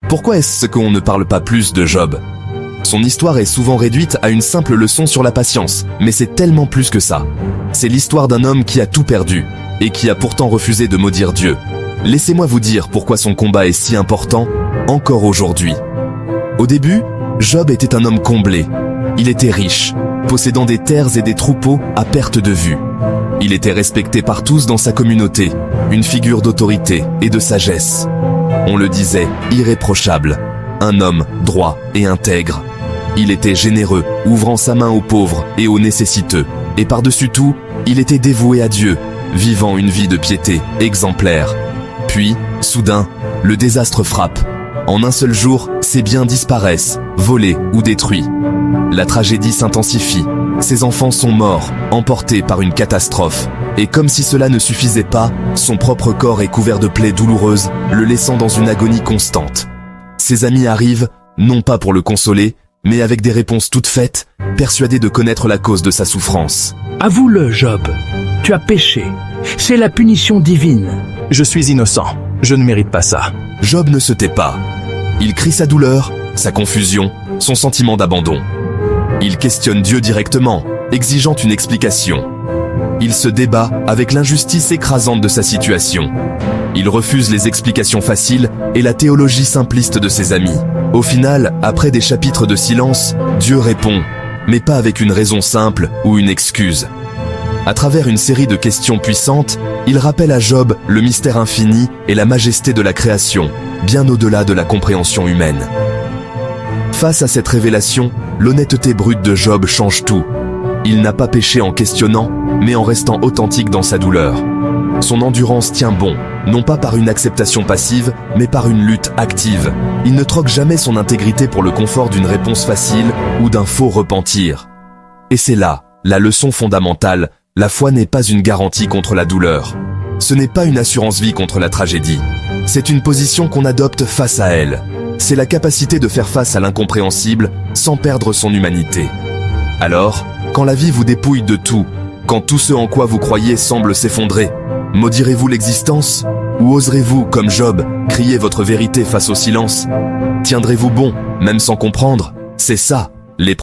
Pourquoi est-ce qu'on ne parle pas plus de Job? Son histoire est souvent réduite à une simple leçon sur la patience, mais c'est tellement plus que ça. C'est l'histoire d'un homme qui a tout perdu, et qui a pourtant refusé de maudire Dieu. Laissez-moi vous dire pourquoi son combat est si important, encore aujourd'hui. Au début, Job était un homme comblé. Il était riche, possédant des terres et des troupeaux à perte de vue. Il était respecté par tous dans sa communauté, une figure d'autorité et de sagesse. On le disait, irréprochable, un homme droit et intègre. Il était généreux, ouvrant sa main aux pauvres et aux nécessiteux. Et par-dessus tout, il était dévoué à Dieu, vivant une vie de piété exemplaire. Puis, soudain, le désastre frappe. En un seul jour, ses biens disparaissent, volés ou détruits. La tragédie s'intensifie. Ses enfants sont morts, emportés par une catastrophe. Et comme si cela ne suffisait pas, son propre corps est couvert de plaies douloureuses, le laissant dans une agonie constante. Ses amis arrivent, non pas pour le consoler, mais avec des réponses toutes faites, persuadés de connaître la cause de sa souffrance. Avoue-le, Job. Tu as péché. C'est la punition divine. Je suis innocent. Je ne mérite pas ça. Job ne se tait pas. Il crie sa douleur, sa confusion, son sentiment d'abandon. Il questionne Dieu directement, exigeant une explication. Il se débat avec l'injustice écrasante de sa situation. Il refuse les explications faciles et la théologie simpliste de ses amis. Au final, après des chapitres de silence, Dieu répond, mais pas avec une raison simple ou une excuse. À travers une série de questions puissantes, il rappelle à Job le mystère infini et la majesté de la création, bien au-delà de la compréhension humaine. Face à cette révélation, l'honnêteté brute de Job change tout. Il n'a pas péché en questionnant, mais en restant authentique dans sa douleur. Son endurance tient bon, non pas par une acceptation passive, mais par une lutte active. Il ne troque jamais son intégrité pour le confort d'une réponse facile ou d'un faux repentir. Et c'est là, la leçon fondamentale, la foi n'est pas une garantie contre la douleur. Ce n'est pas une assurance-vie contre la tragédie. C'est une position qu'on adopte face à elle. C'est la capacité de faire face à l'incompréhensible sans perdre son humanité. Alors, quand la vie vous dépouille de tout, quand tout ce en quoi vous croyez semble s'effondrer, maudirez-vous l'existence? Ou oserez-vous, comme Job, crier votre vérité face au silence? Tiendrez-vous bon, même sans comprendre? C'est ça,